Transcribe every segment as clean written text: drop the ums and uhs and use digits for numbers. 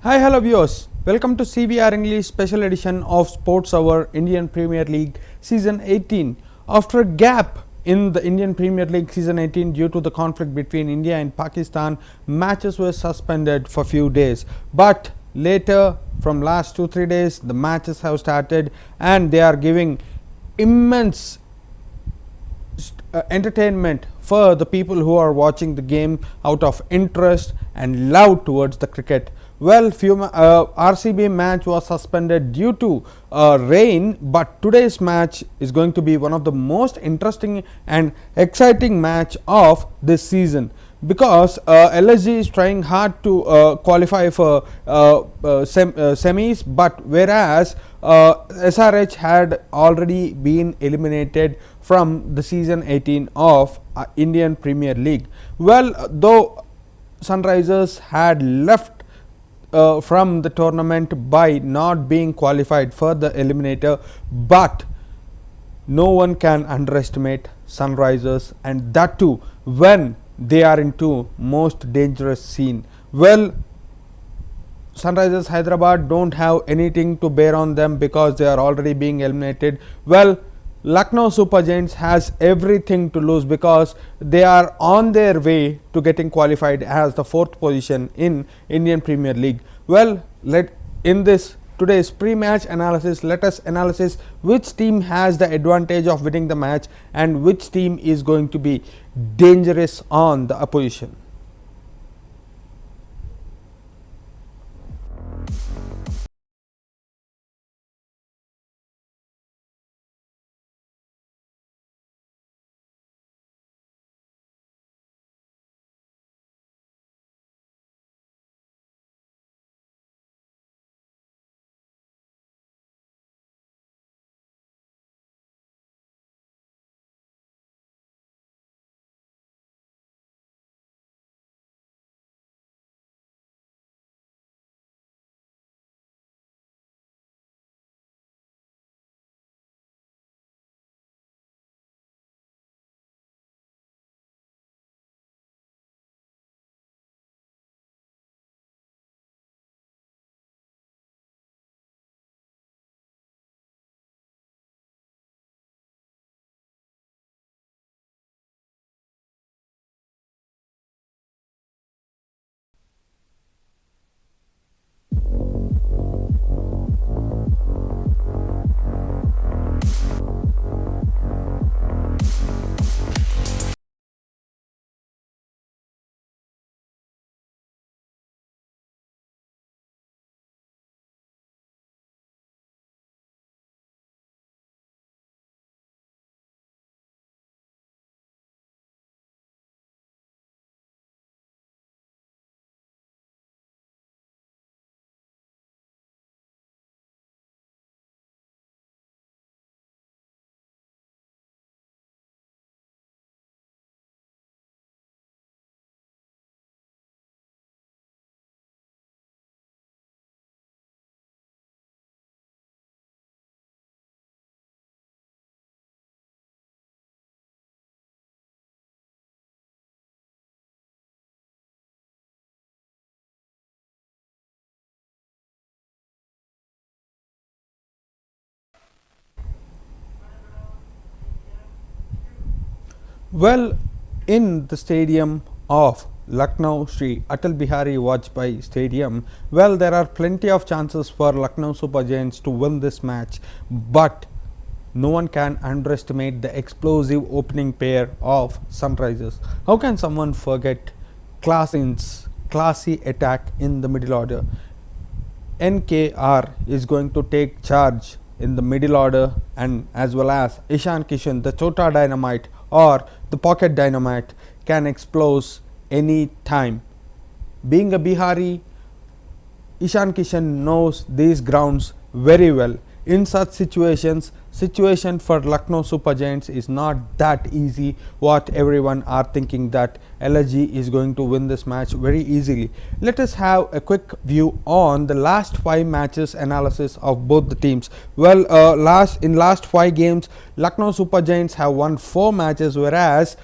Hi, hello viewers. Welcome to CVR English special edition of Sports Hour Indian Premier League Season 18. After a gap in the Indian Premier League Season 18 due to the conflict between India and Pakistan, matches were suspended for few days. But later, from last 2-3 days, the matches have started and they are giving immense entertainment for the people who are watching the game out of interest and love towards the cricket. Well, RCB match was suspended due to rain, but today's match is going to be one of the most interesting and exciting match of this season, because LSG is trying hard to qualify for semis, but whereas SRH had already been eliminated from the season 18 of Indian Premier League. Well, though Sunrisers had left from the tournament by not being qualified for the eliminator, but no one can underestimate Sunrisers, and that too when they are into most dangerous scene. Well, Sunrisers Hyderabad don't have anything to bear on them because they are already being eliminated. Well, Lucknow Super Giants has everything to lose because they are on their way to getting qualified as the 4th position in Indian Premier League. Well, in this today's pre-match analysis, let us analyze which team has the advantage of winning the match and which team is going to be dangerous on the opposition. Well, in the stadium of Lucknow Sri Atal Bihari Vajpayee Stadium, well, there are plenty of chances for Lucknow Super Giants to win this match, but no one can underestimate the explosive opening pair of Sunrisers. How can someone forget classy attack in the middle order? NKR is going to take charge in the middle order, and as well as Ishan Kishan, the Chota Dynamite or the Pocket Dynamite, can explode any time. Being a Bihari, Ishan Kishan knows these grounds very well. In such situation for Lucknow Super Giants is not that easy. What everyone are thinking that LSG is going to win this match very easily. Let us have a quick view on the last 5 matches analysis of both the teams. Well, last 5 games, Lucknow Super Giants have won 4 matches, whereas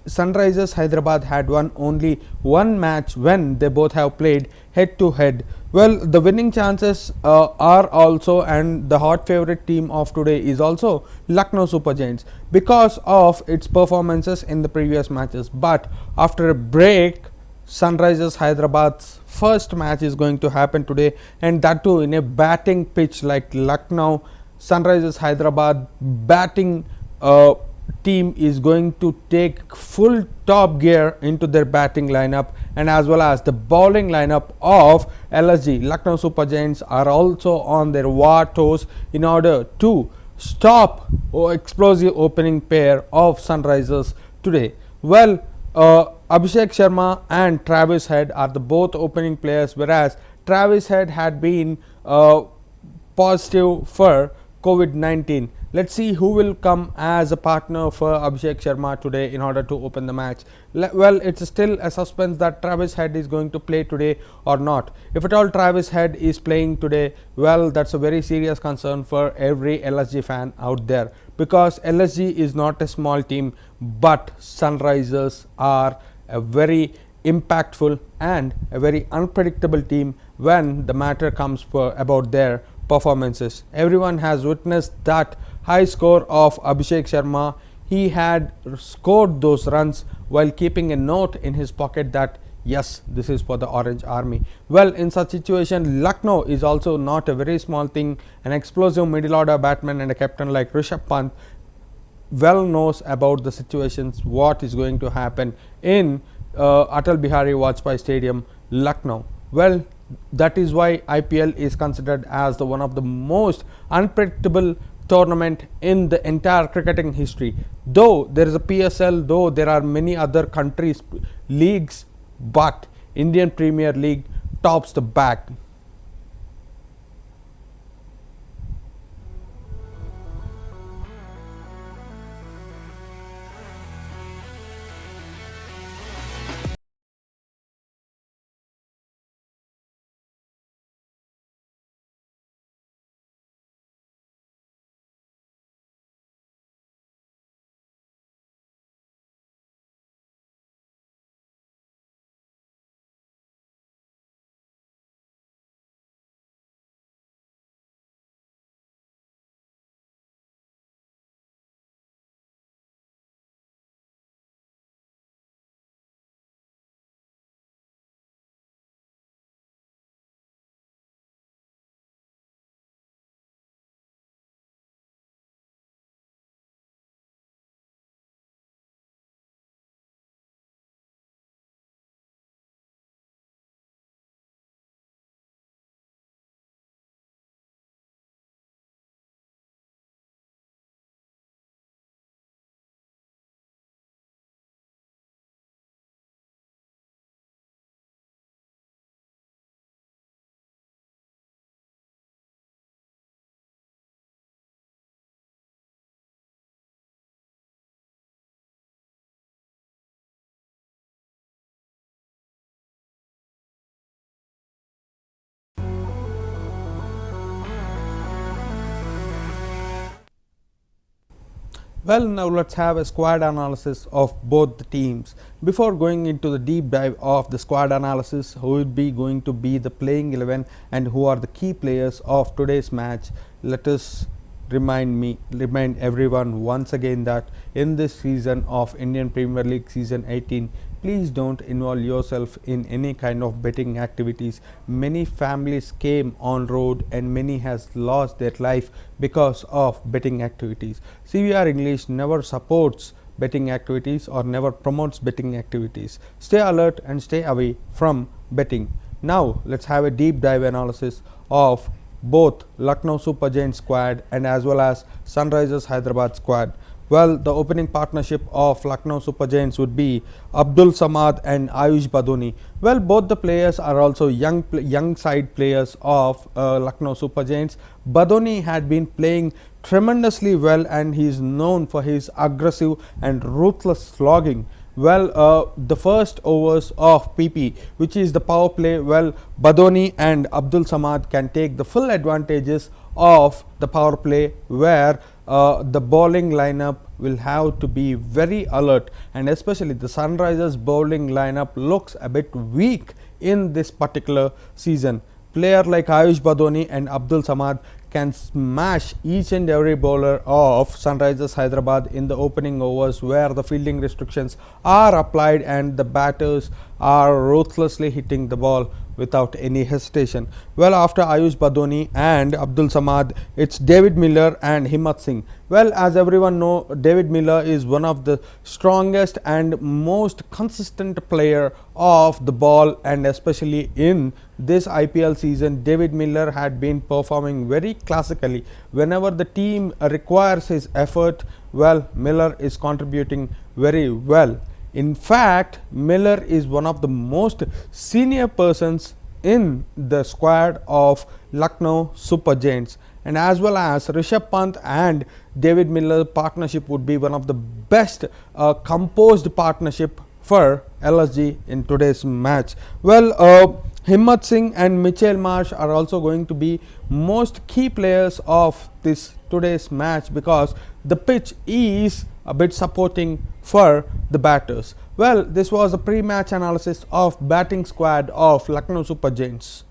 Sunrisers Hyderabad had won only one match when they both have played head to head. Well, the winning chances are also, and the hot favorite team of today is also Lucknow Super Giants because of its performances in the previous matches. But after a break, Sunrisers Hyderabad's first match is going to happen today, and that too in a batting pitch like Lucknow. Sunrisers Hyderabad batting team is going to take full top gear into their batting lineup, and as well as the bowling lineup of LSG. Lucknow Super Giants are also on their war toes in order to stop explosive opening pair of Sunrisers today. Well, Abhishek Sharma and Travis Head are the both opening players, whereas Travis Head had been positive for COVID-19. Let's see who will come as a partner for Abhishek Sharma today in order to open the match. Well, it's still a suspense that Travis Head is going to play today or not. If at all Travis Head is playing today, well, that's a very serious concern for every LSG fan out there, because LSG is not a small team, but Sunrisers are a very impactful and a very unpredictable team when the matter comes for about their performances. Everyone has witnessed that high score of Abhishek Sharma. He had scored those runs while keeping a note in his pocket that yes, this is for the Orange Army. Well, in such situation, Lucknow is also not a very small thing. An explosive middle order batsman and a captain like Rishabh Pant well knows about the situations, what is going to happen in Atal Bihari Vajpayee Stadium, Lucknow. Well, that is why IPL is considered as the one of the most unpredictable tournament in the entire cricketing history. Though there is a PSL, though there are many other countries leagues, but Indian Premier League tops the bag. Well, now let's have a squad analysis of both the teams. Before going into the deep dive of the squad analysis, who will be going to be the playing 11 and who are the key players of today's match, let us remind everyone once again that in this season of Indian Premier League season 18, please don't involve yourself in any kind of betting activities. Many families came on road and many has lost their life because of betting activities. CVR English never supports betting activities or never promotes betting activities. Stay alert and stay away from betting. Now let's have a deep dive analysis of both Lucknow Super Giants squad and as well as Sunrisers Hyderabad squad. Well, the opening partnership of Lucknow Super Giants would be Abdul Samad and Ayush Badoni. Well, both the players are also young side players of Lucknow Super Giants. Badoni had been playing tremendously well and he is known for his aggressive and ruthless slogging. Well, the first overs of PP, which is the power play, well, Badoni and Abdul Samad can take the full advantages of the power play, where the bowling lineup will have to be very alert, and especially the Sunrisers bowling lineup looks a bit weak in this particular season. Player like Ayush Badoni and Abdul Samad can smash each and every bowler of Sunrisers Hyderabad in the opening overs, where the fielding restrictions are applied and the batters are ruthlessly hitting the ball without any hesitation. Well, after Ayush Badoni and Abdul Samad, it's David Miller and Himmat Singh. Well, as everyone know, David Miller is one of the strongest and most consistent player of the ball, and especially in this IPL season, David Miller had been performing very classically. Whenever the team requires his effort, well, Miller is contributing very well. In fact, Miller is one of the most senior persons in the squad of Lucknow Super Giants, and as well as Rishabh Pant and David Miller partnership would be one of the best composed partnership for LSG in today's match. Well, Himmat Singh and Mitchell Marsh are also going to be most key players of this today's match, because the pitch is a bit supporting for the batters. Well, this was a pre-match analysis of batting squad of Lucknow Super Giants.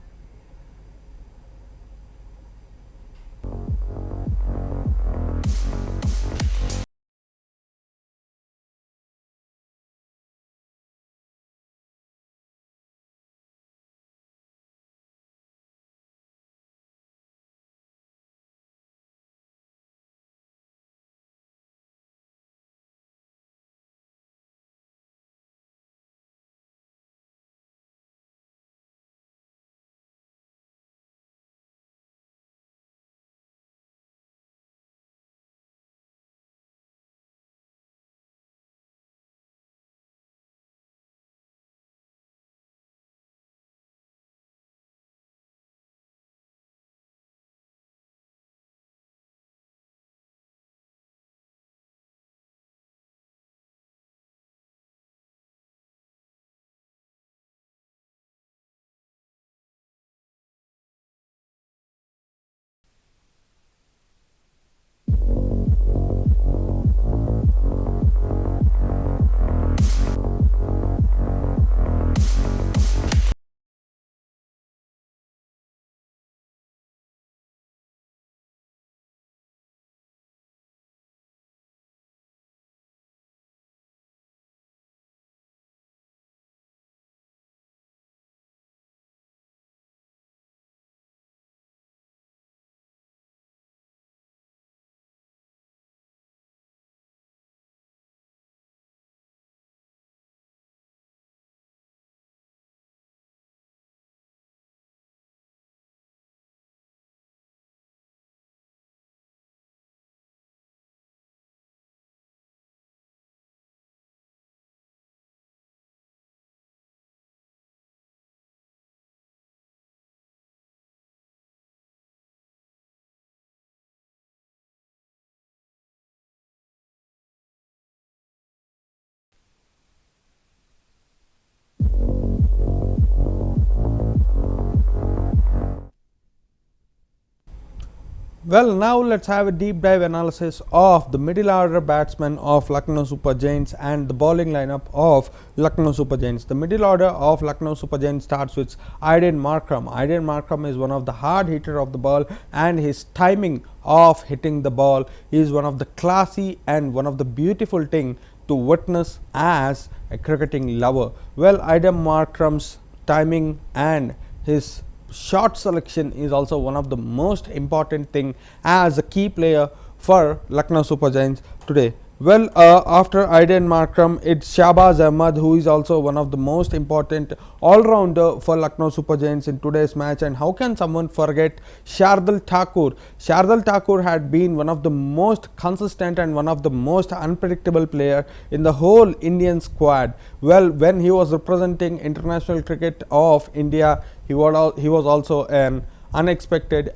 Well, now let's have a deep dive analysis of the middle order batsmen of Lucknow Super Giants and the bowling lineup of Lucknow Super Giants. The middle order of Lucknow Super Giants starts with Aiden Markram. Aiden Markram is one of the hard hitter of the ball, and his timing of hitting the ball is one of the classy and one of the beautiful thing to witness as a cricketing lover. Well, Aiden Markram's timing and his shot selection is also one of the most important thing as a key player for Lucknow Super Giants today. Well, after Aiden Markram, it's Shahbaz Ahmed, who is also one of the most important all-rounder for Lucknow Super Giants in today's match. And how can someone forget Shardul Thakur? Shardul Thakur had been one of the most consistent and one of the most unpredictable player in the whole Indian squad. Well, when he was representing international cricket of India, he was also an unexpected,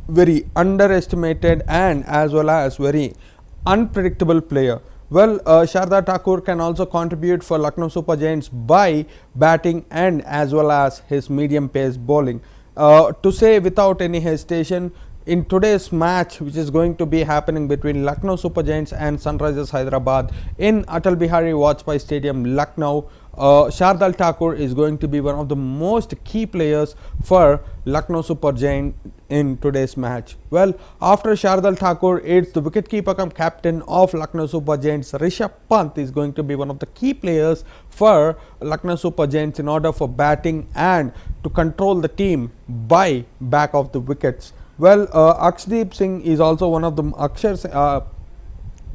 very underestimated, and as well as very unpredictable player. Well, Sharda Thakur can also contribute for Lucknow Super Giants by batting and as well as his medium pace bowling. To say without any hesitation, in today's match, which is going to be happening between Lucknow Super Giants and Sunrisers Hyderabad in Atal Bihari Vajpayee Stadium, Lucknow, Shardul Thakur is going to be one of the most key players for Lucknow Super Giants in today's match. Well, after Shardul Thakur, it's the wicketkeeper cum captain of Lucknow Super Giants, Rishabh Pant, is going to be one of the key players for Lucknow Super Giants in order for batting and to control the team by back of the wickets. Well, Akshdeep Singh is also one of the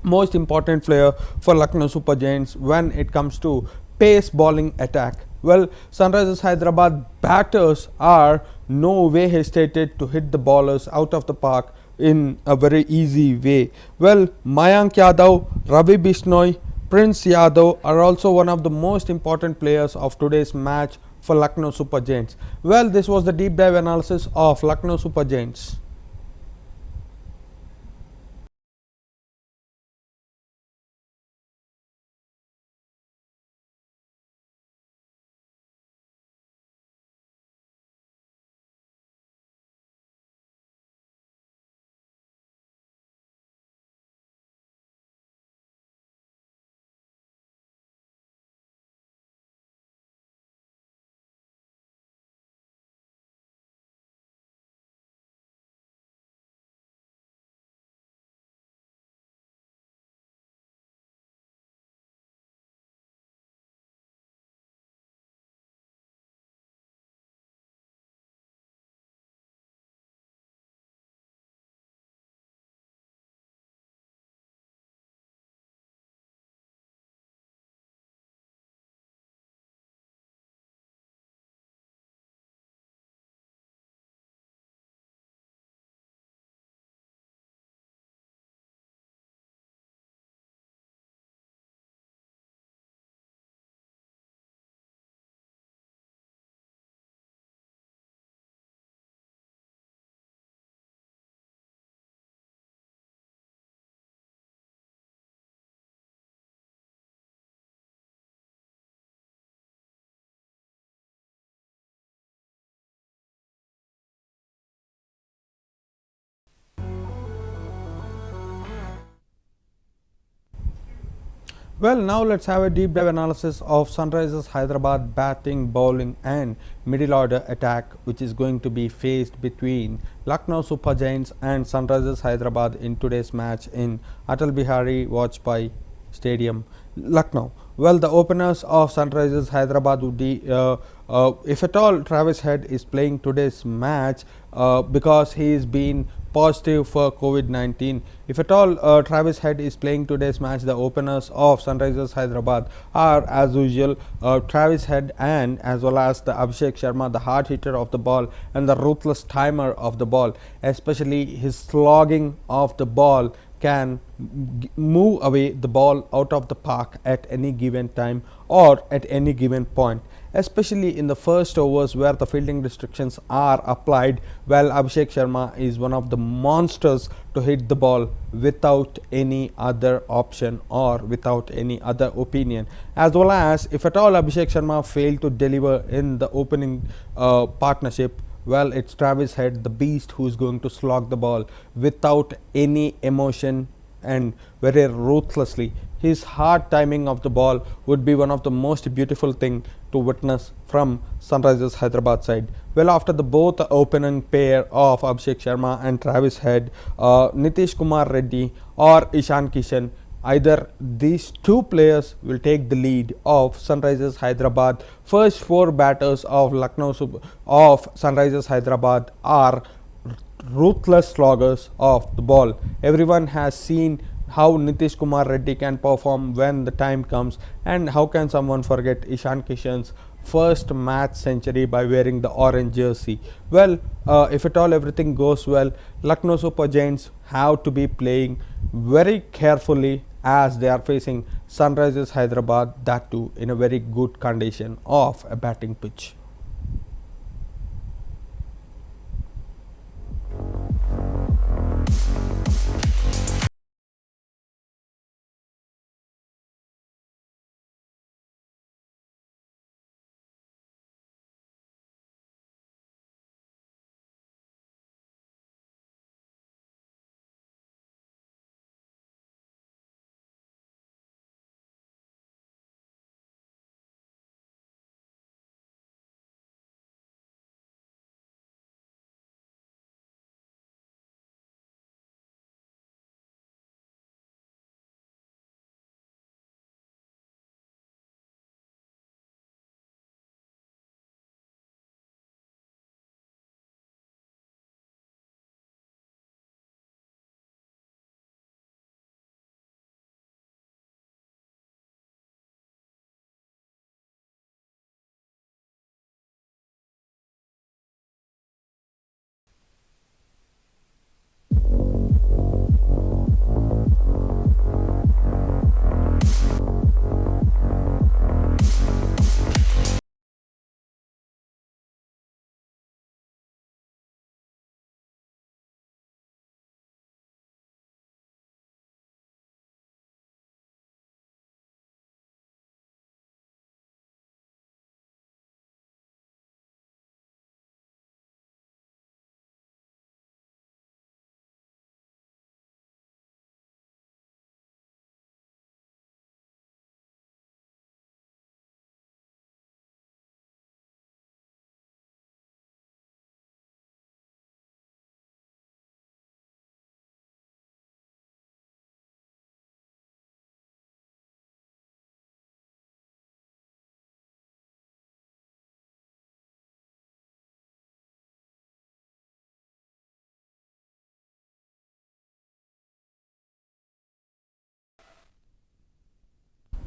most important player for Lucknow Super Giants when it comes to pace bowling attack. Well, Sunrisers Hyderabad batters are no way hesitated to hit the bowlers out of the park in a very easy way. Well, Mayank Yadav, Ravi Bishnoi, Prince Yadav are also one of the most important players of today's match for Lucknow Super Giants. Well, this was the deep dive analysis of Lucknow Super Giants. Well, now let's have a deep dive analysis of Sunrisers Hyderabad batting, bowling and middle order attack, which is going to be faced between Lucknow Super Giants and Sunrisers Hyderabad in today's match in Atal Bihari Vajpayee Stadium, Lucknow. Well, the openers of Sunrisers Hyderabad would be, if at all Travis Head is playing today's match because he is been positive for COVID-19. If at all Travis Head is playing today's match, the openers of Sunrisers Hyderabad are as usual Travis Head and as well as the Abhishek Sharma, the hard hitter of the ball and the ruthless timer of the ball, especially his slogging of the ball can move away the ball out of the park at any given time or at any given point, especially in the first overs where the fielding restrictions are applied. Well, Abhishek Sharma is one of the monsters to hit the ball without any other option or without any other opinion, as well as if at all Abhishek Sharma failed to deliver in the opening partnership, well, it's Travis Head, the beast, who is going to slog the ball without any emotion and very ruthlessly. His hard timing of the ball would be one of the most beautiful thing to witness from Sunrisers Hyderabad side. Well, after the both opening pair of Abhishek Sharma and Travis Head, Nitish Kumar Reddy or Ishan Kishan, either these two players will take the lead of Sunrisers Hyderabad. First four batters of Sunrisers Hyderabad are ruthless sloggers of the ball. Everyone has seen how Nitish Kumar Reddy can perform when the time comes, and how can someone forget Ishan Kishan's first match century by wearing the orange jersey. Well, if at all everything goes well, Lucknow Super Giants have to be playing very carefully as they are facing Sunrisers Hyderabad, that too in a very good condition of a batting pitch.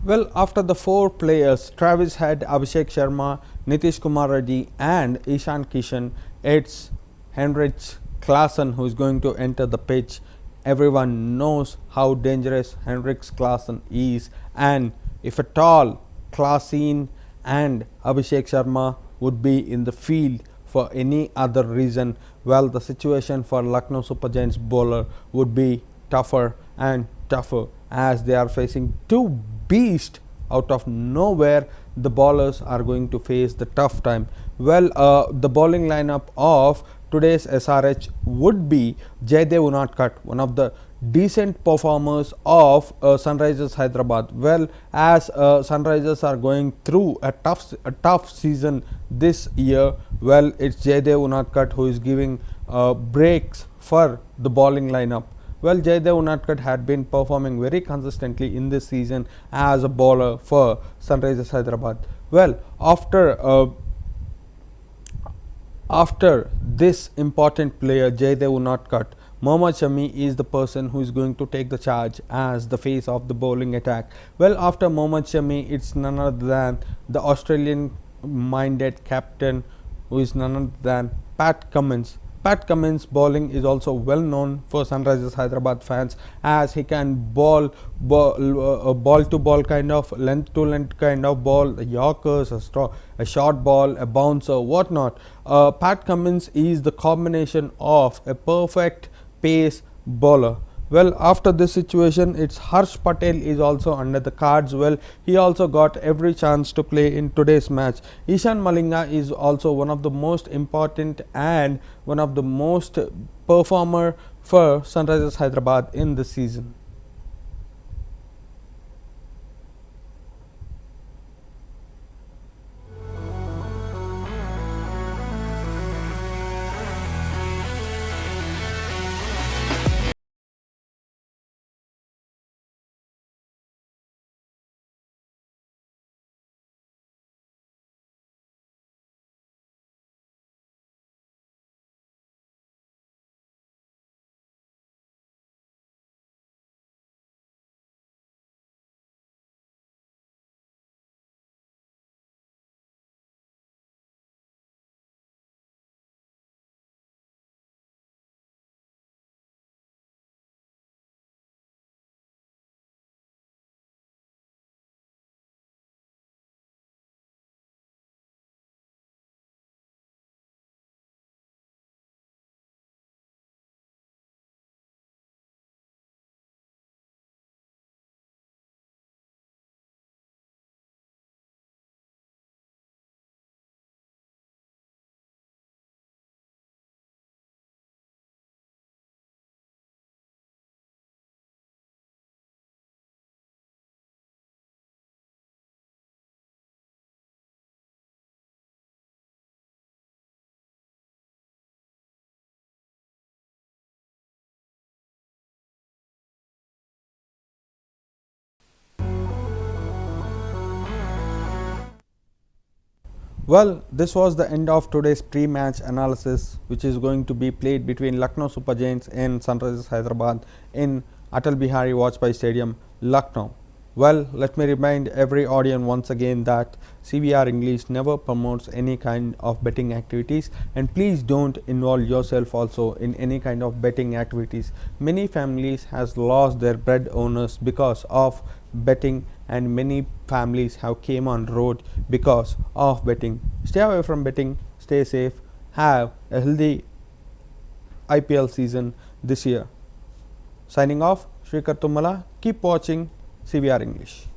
Well, after the four players, Travis Head, Abhishek Sharma, Nitish Kumar Reddy, and Ishan Kishan, it's Henrik Klassen who is going to enter the pitch. Everyone knows how dangerous Henrik Klassen is, and if at all Klassen and Abhishek Sharma would be in the field for any other reason, well, the situation for Lucknow Super Giants bowler would be tougher and tougher, as they are facing two beasts out of nowhere. The bowlers are going to face the tough time. Well, the bowling lineup of today's SRH would be Jaydev Unadkat, one of the decent performers of Sunrisers Hyderabad. Well, as Sunrisers are going through a tough season this year, well, it's Jaydev Unadkat who is giving breaks for the bowling lineup. Well, Jaydev Unadkat had been performing very consistently in this season as a bowler for Sunrisers Hyderabad. Well, after this important player Jaydev Unadkat, Mohammad Shami is the person who is going to take the charge as the face of the bowling attack. Well, after Mohammad Shami, it's none other than the Australian minded captain, who is none other than Pat Cummins. Pat Cummins' bowling is also well known for Sunrisers Hyderabad fans, as he can ball to ball kind of, length to length kind of ball, Yorkers, a short ball, a bouncer, whatnot. Pat Cummins is the combination of a perfect pace bowler. Well, after this situation, it's Harsh Patel is also under the cards. Well, he also got every chance to play in today's match. Ishan Malinga is also one of the most important and one of the most performer for Sunrisers Hyderabad in this season. Well, this was the end of today's pre-match analysis, which is going to be played between Lucknow Super Giants and Sunrisers Hyderabad in Atal Bihari Vajpayee Stadium, Lucknow. Well, let me remind every audience once again that CVR English never promotes any kind of betting activities, and please don't involve yourself also in any kind of betting activities. Many families has lost their bread owners because of betting, and many families have came on road because of betting. Stay away from betting, stay safe, have a healthy IPL season this year. Signing off, Shrikar Tumala. Keep watching CVR English.